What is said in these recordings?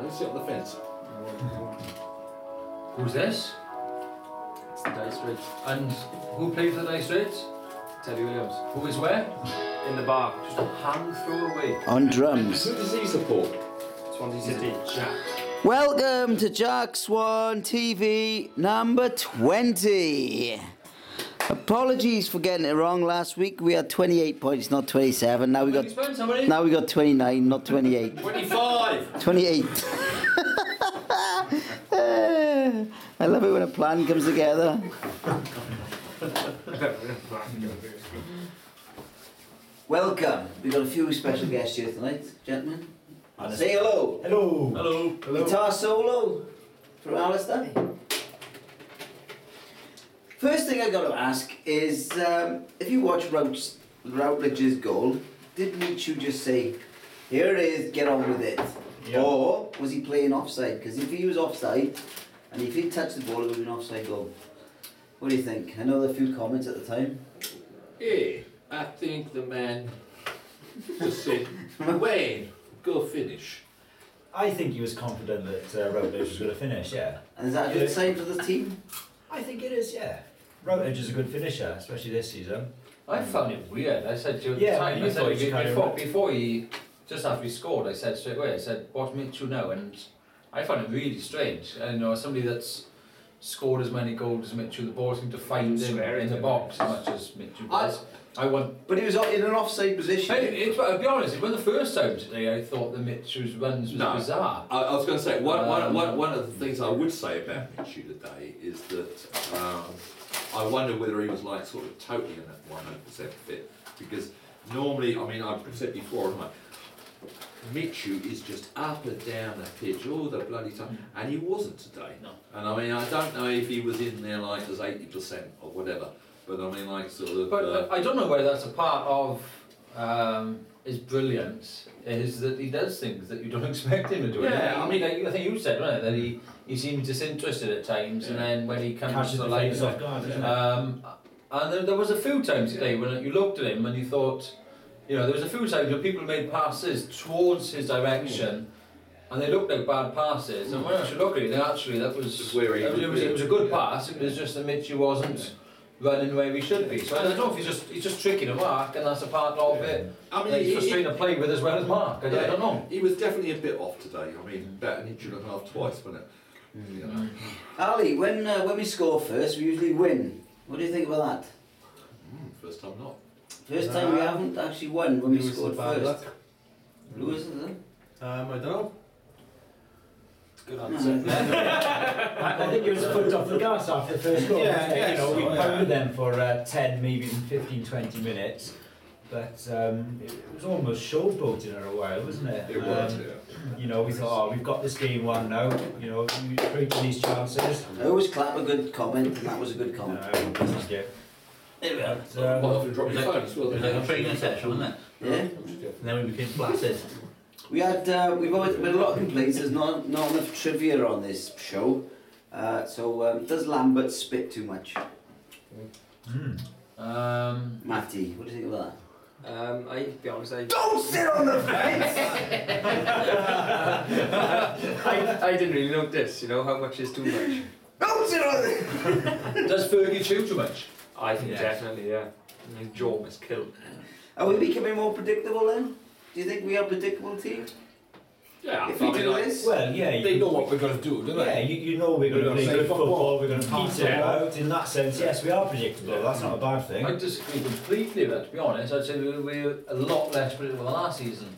Let's sit on the fence. Who's this? It's the dice straight. And who plays the dice rates? Teddy Williams. Who is where? In the bar. Just a hand throw away. On drums. Who does he support? Swansea City. Jack. Welcome to Jackswantv number 20. Apologies for getting it wrong last week. We had 28 points, not 27. Now we got 29, not 28. 25! 28. I love it when a plan comes together. Welcome. We've got a few special guests here tonight, gentlemen. Say hello. Hello. Hello. Guitar solo from Alistair. First thing I got to ask is, if you watch Routledge's goal, did Mich just say, "Here it is, get on with it," or was he playing offside? Because if he was offside, and if he touched the ball, it would have been an offside goal. What do you think? I know there were a few comments at the time. Yeah, I think the man just said, Wayne, go finish. I think he was confident that Routledge was going to finish, yeah. And is that a good sign for the team? I think it is, yeah. Routledge is a good finisher, especially this season. I found it weird. I said to you at the Yeah, time, you I said thought you kind of- before he, just after he scored, I said straight away, I said, what makes you know? And I found it really strange. I know somebody that's scored as many goals as Mitchell, the ball seemed to find him in the box as much as Mitchell does. But he was in an offside position. I'll be honest, it was the first time today I thought the Mitchell's runs was bizarre. I was going to say, one of the things I would say about Mitchell today is that I wonder whether he was like sort of totally in that 100% fit. Because normally, I mean, I've said before, I'm like, Mitchell is just up and down the pitch all the bloody time, and he wasn't today. No. And I mean, I don't know if he was in there like as 80% or whatever, but I mean, like sort of. But I don't know whether that's a part of his brilliance, is that he does things that you don't expect him to do. Yeah, I mean, I think you said, right, that he seemed disinterested at times, and then when he comes to the line, and there was a few times today when you looked at him and you thought. You know, there was a few times where people made passes towards his direction, and they looked like bad passes. And when I actually looked at it, actually that was where he it was a good pass. It was just that Mitchell wasn't running where he should be. So I don't know if he's just tricking a Mark, and that's a part of it. I mean, that he's frustrating to play with as well as Mark. I don't know. He was definitely a bit off today. I mean, about an inch and a half twice, wasn't it? You know. Ali, when we score first, we usually win. What do you think about that? First time not. First time we haven't actually won when we scored first. Luck. Lewis, is it? I don't know. Good answer. I think he was put off the gas after the first goal. Yeah, You know, we so, pounded them for 10, maybe 15, 20 minutes. But it was almost showboating in a while, wasn't it? It was, yeah. You know, we thought, oh, we've got this game won now. You know, we created these chances. I always clap a good comment, and that was a good comment. Thank you. There we are. Quite often drop your phone as well. It was like a training session, wasn't it? Yeah. And then we became flaccid. We've always been a lot of complaints. There's not enough trivia on this show. Does Lambert spit too much? Matty, what do you think about that? To be honest, Don't sit on the fence! I didn't really notice, you know, how much is too much. Don't sit on the Does Fergie chew too much? I think definitely, yeah. His jaw was killed. Are we becoming more predictable then? Do you think we are a predictable team? Yeah, If we do this? Well, yeah. They know what we're going to do, don't Yeah, they? you know we're going to play play good football. football, we're going to Pass pass it it out. In that sense, yes, we are predictable. That's not a bad thing. I disagree completely with that, to be honest. I'd say we're a lot less predictable than last season.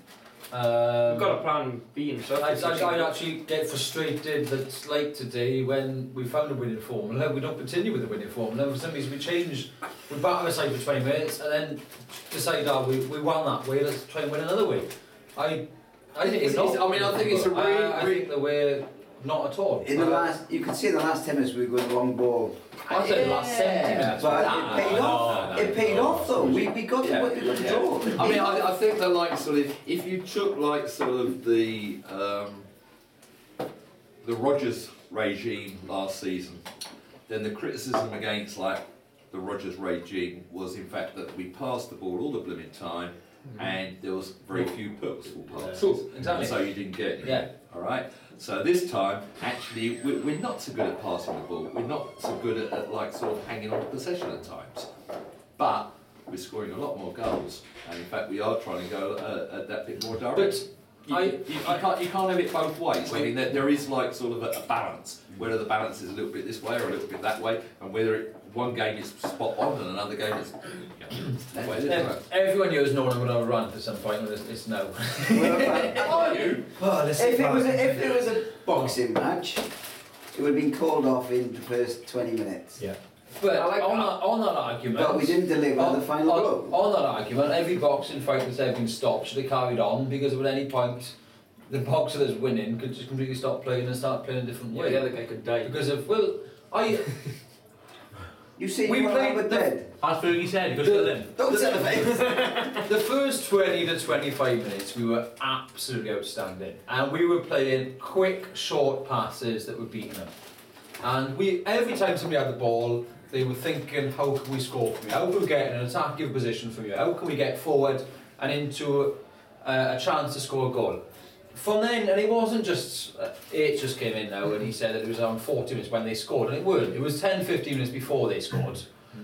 We've got a plan B and stuff. I'd actually get frustrated that, like today, when we found a winning formula, we don't continue with the winning formula. For some reason, we change, we batter aside for 20 minutes and then decide, we won that way, let's try and win another way. I think it's not. I mean, I think it's a really. I think that we're not at all. In the last, you can see in the last 10 minutes we were going the wrong ball. I said the last 70 minutes. But it paid off. It paid off though. We got the draw. I mean, I think that like sort of, if you took like sort of the Rodgers regime last season, then the criticism against like the Rodgers regime was in fact that we passed the ball all the blooming time, and there was very few purposeful passes. Exactly. So you didn't get any. Yeah. All right. So this time, actually, we're not so good at passing the ball. We're not so good at like sort of hanging on to possession at times. But we're scoring a lot more goals, and in fact, we are trying to go at that bit more direct. But you can't have it both ways. I mean, there is like sort of a balance, whether the balance is a little bit this way or a little bit that way, and whether one game is spot on and another game is that way. everyone here has known I'm going to have a rant at some point, and it's no. Are you? Oh, If it was a boxing match, it would have been called off in the first 20 minutes. Yeah. But I like on that argument, But we didn't deliver the final blow. on that argument, every boxing fight that's ever been stopped should have carried on, because at any point the boxer that's winning could just completely stop playing and start playing a different way. The other guy could die. Because of You see, We you were played with the- dead. As Fergie said, good for them. Don't tell the face. the first 20 to 25 minutes we were absolutely outstanding, and we were playing quick, short passes that were beating them. And every time somebody had the ball, they were thinking, how can we score from you? How can we get in an attacking position from you? How can we get forward and into a chance to score a goal? From then, and it wasn't just, it just came in now, and he said that it was around 40 minutes when they scored, and it weren't. It was 10-15 minutes before they scored.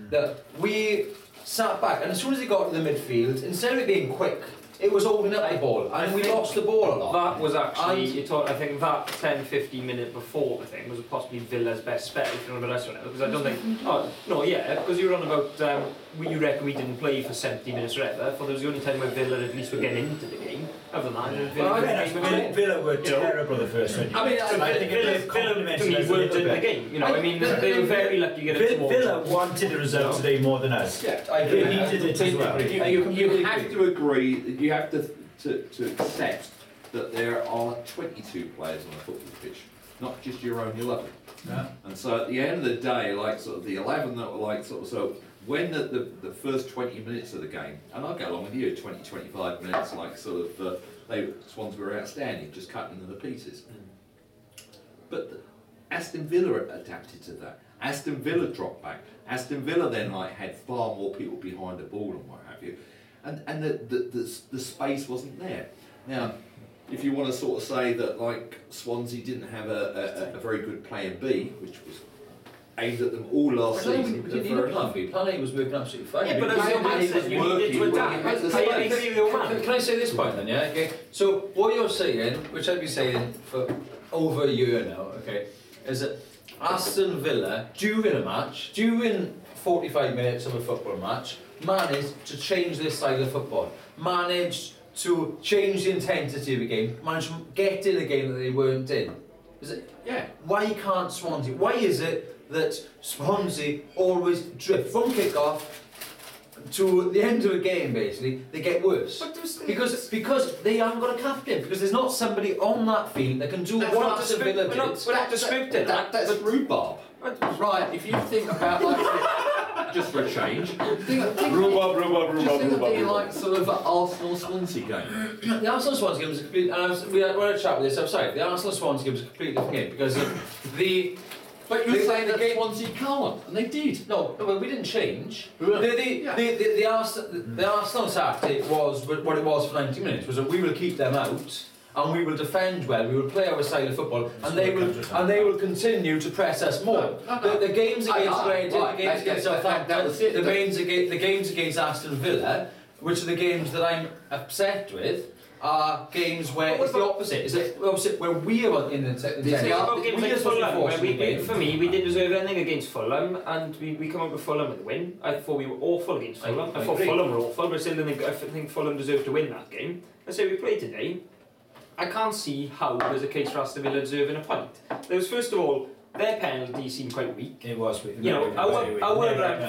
That we sat back, and as soon as they got to the midfield, instead of it being quick, it was holding up the ball, and we lost the ball a lot. That was actually, And- I think that 10-15 minute before the thing was possibly Villa's best spell, if you remember that one, because I don't think, because you were on about, you reckon we didn't play for 70 minutes or whatever, for there was the only time where Villa at least were getting into the game. Other than that, Villa were terrible the first 20 I mean, minutes. Villa to me weren't in the game, you know, I mean, they were very lucky to get a towards. Villa wanted the result today more than us. Yeah, I They agree. needed it as well. You have to agree. You have to accept that there are 22 players on a football pitch, not just your own 11. Yeah. And so at the end of the day, like sort of the 11 that were like sort of so when the first 20 minutes of the game, and I'll go along with you, 20-25 minutes, like sort of Swans were outstanding, just cutting them to pieces. But Aston Villa adapted to that. Aston Villa dropped back. Aston Villa then like had far more people behind the ball and what have you, and the space wasn't there. Now, if you want to sort of say that like Swansea didn't have a very good plan B, which was aimed at them all last season. We didn't need a plan B. Plan A was working absolutely fine. Yeah, but Plan as your A man was said, you needed to working adapt. when you I agree with your man. Can I say this point then, yeah? Okay. So what you're saying, which I've been saying for over a year now, okay, is that Aston Villa, during a match, during 45 minutes of a football match, managed to change their style of football, managed to change the intensity of the game, managed to get in a game that they weren't in. Is it? Yeah. Why can't Swansea? Why is it that Swansea always drift from kick-off to the end of a game, basically, they get worse? Because they haven't got a captain, because there's not somebody on that field that can do what Aston Villa did. We're not disputing that. That's rhubarb. Right, if you think about like, just for a change, think of the like sort of Arsenal-Swansea game. The Arsenal-Swansea game was a complete, and we had a chat with this outside, the Arsenal-Swansea game was a completely different game, because of the... But you're saying that Swansea can't, and they did. No, but we didn't change. Really? The Arsenal tactic was what it was for 90 minutes, was that we will keep them out, and we will defend well, we will play our style of football, and they will continue to press us more. The games against Reading, the games against Southampton, the games against Aston Villa, which are the games that I'm upset with, are games where it's the opposite. Is it opposite where we are in the For me, we didn't deserve anything against Fulham, and we come up with Fulham with the win. I thought we were awful against Fulham. I thought Fulham were awful, but I still didn't think Fulham deserved to win that game. I say we played today. I can't see how there's a case for Aston Villa deserving a point. There was, first of all, their penalty seemed quite weak. It was weak. You know,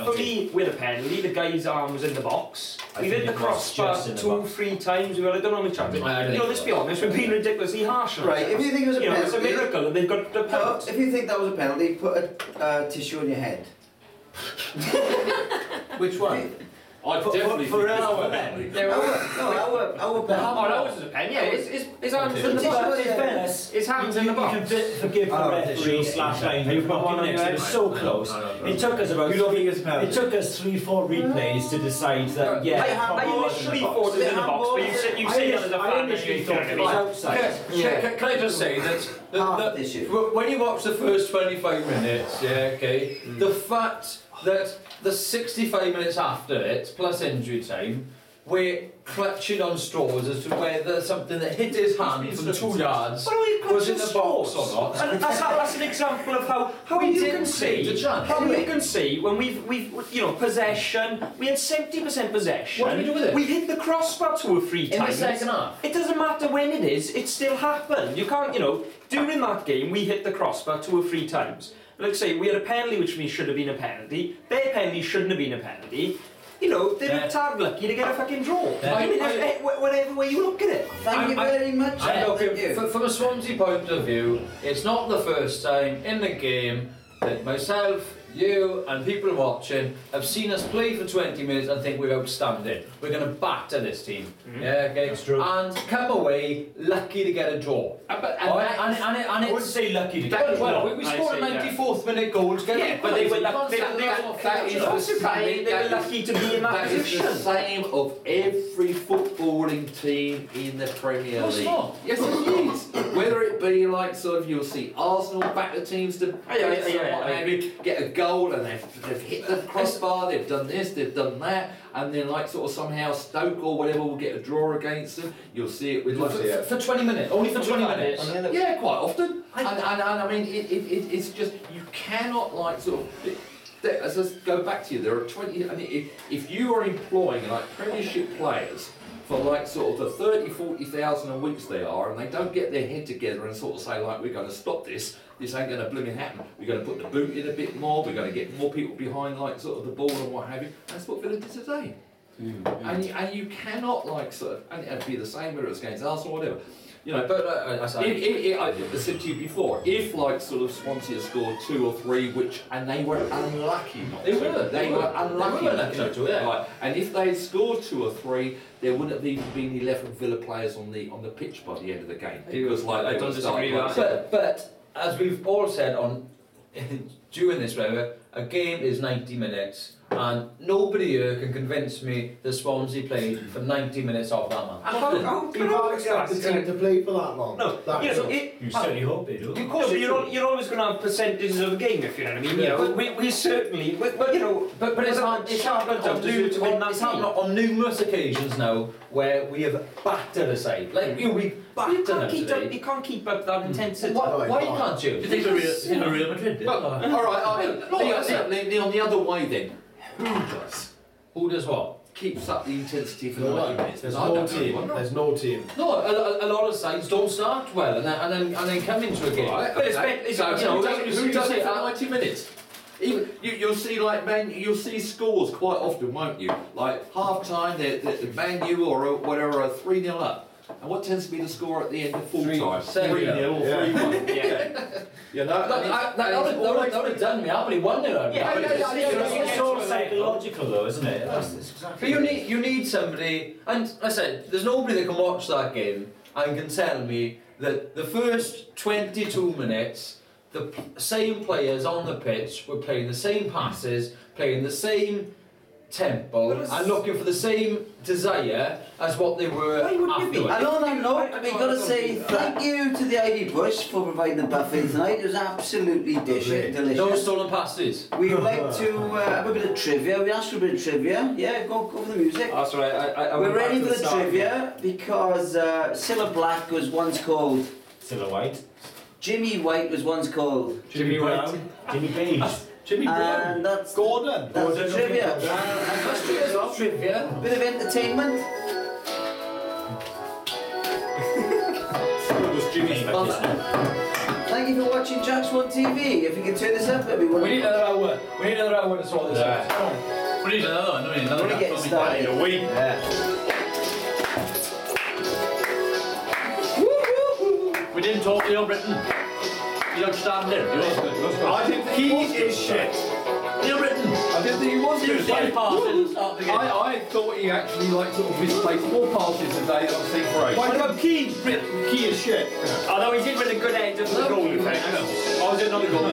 for me, with a penalty, the guy's arm was in the box. We hit the crossbar 2-3 times. I don't know how many chances. Let's be honest, we're being ridiculously harsh. Right, if you think it was a penalty, it's a miracle that they've got the penalty. If you think that was a penalty, put a tissue on your head. Which one? I definitely for think an it's hour a then. Our Oh, that was his pen. Yeah, his hands in the But box. in fairness, His hands in You the box. can forgive the referee slash line who put one on it. It was so close. It took us about. You don't think it's a penalty? It took us 3-4 replays to decide that I initially thought it was in the box, but you say that as a I fan. initially thought it was outside. Can I just say that half the issue. when you watch the first 25 minutes, the fact that the 65 minutes after it, plus injury time, we're clutching on straws as to whether something that hit his hand from 2 yards was in the box or not. And that's an example of how We you didn't can see the see chance. how you can see when we've possession. We had 70% possession. What did we do with it? We hit the crossbar 2 or 3 In times. the second half. It doesn't matter when it is. It still happened. You can't, during that game we hit the crossbar 2 or 3 times. Like I say, we had a penalty which should have been a penalty. Their penalty shouldn't have been a penalty. They were tag lucky to get a fucking draw. Whatever way you look at it. Thank you very much. Thank you. From a Swansea point of view, it's not the first time in the game that myself, you and people watching have seen us play for 20 minutes and think we're outstanding. We're going to batter this team. Yeah, okay? That's true. And come away lucky to get a draw. I wouldn't say lucky to get it. Well, we scored a 94th minute goal to get it. But they were That lucky to be in that is the position. same of every footballing team in the Premier No, it's League. not. Yes, it is. Whether it be like you'll see Arsenal back the teams to get a goal and they've hit the crossbar, they've done this, they've done that, and then somehow Stoke or whatever will get a draw against them. You'll see it with For 20 minutes, only for 20 minutes. yeah, quite often. And I mean, it's just, you cannot let's just go back to you. There are 20. I mean, if you are employing Premiership players for the 30,000-40,000 a week they are, and they don't get their head together and say we're going to stop this. This ain't going to blooming happen. We're going to put the boot in a bit more. We're going to get more people behind the ball and what have you. That's what Villa did today. And you cannot and it'd be the same whether it's against Arsenal or whatever. But I said to you before, if Swansea scored 2 or 3, and they were unlucky not to. They were unlucky not to. Right. And if they scored 2 or 3, there wouldn't have even been 11 Villa players on the pitch by the end of the game. Because I don't disagree with that. But as we've all said during this a game is 90 minutes. And nobody here can convince me that Swansea played for 90 minutes off that man. How You can't expect the team to play for that long. No, You certainly hope they do. Of course, you're always going to have percentages of the game, if you know what I mean. We certainly, but it's happened on numerous occasions now where we have battered a side. We battered them today. You can't keep up that intensity. Why can't you? Do you think the Real Madrid did? All right, Leon, the other way then. Who does? Who does what? Keeps up the intensity for No 90 one. minutes. There's I no don't team. know. There's no team. No, a lot of sides don't start well and then come into a game. Right, But who does it for 90 minutes? Even you'll see you'll see scores quite often, won't you? Like half time, the Man U or whatever are 3-0 up. And what tends to be the score at the end of full time? 3-0 or 3-1. Yeah. That would have done me. I believe 1-0. It's all psychological though, isn't it? That's exactly. But you need somebody, and I said there's nobody that can watch that game and can tell me that the first 22 minutes the same players on the pitch were playing the same passes, playing the same tempo, and looking for the same desire as what they were afterwards. And on that note, we've got to say thank you to the Ivy Bush for providing the buffet tonight. It was absolutely delicious. No stolen passes. We would like to have a bit of trivia. We asked for a bit of trivia. Yeah, go for the music. That's right. We're ready for the trivia because Cilla Black was once called Cilla White. Jimmy White was once called Jimmy Brown. Jimmy Page. Jimmy Brown. And that's Gordon. That's the trivia. That's trivia. Bit of entertainment. It was Jimmy's mother. Thank you for watching Jackswantv. If you can turn this up, that'd be We wonderful. need another hour. We need another hour to sort this out. We need another one, don't we? Another We're getting one. started. A week. We didn't talk to Leon Britton. He's outstanding. I think he is shit. Leon Britton. I didn't think he was He was going to getting past it at the start of the game. I thought he actually like sort of misplaced more passes today than I've seen for ages. What about Keane? Key is shit. Although he did win a good header for the goal, in fairness. I was another goal.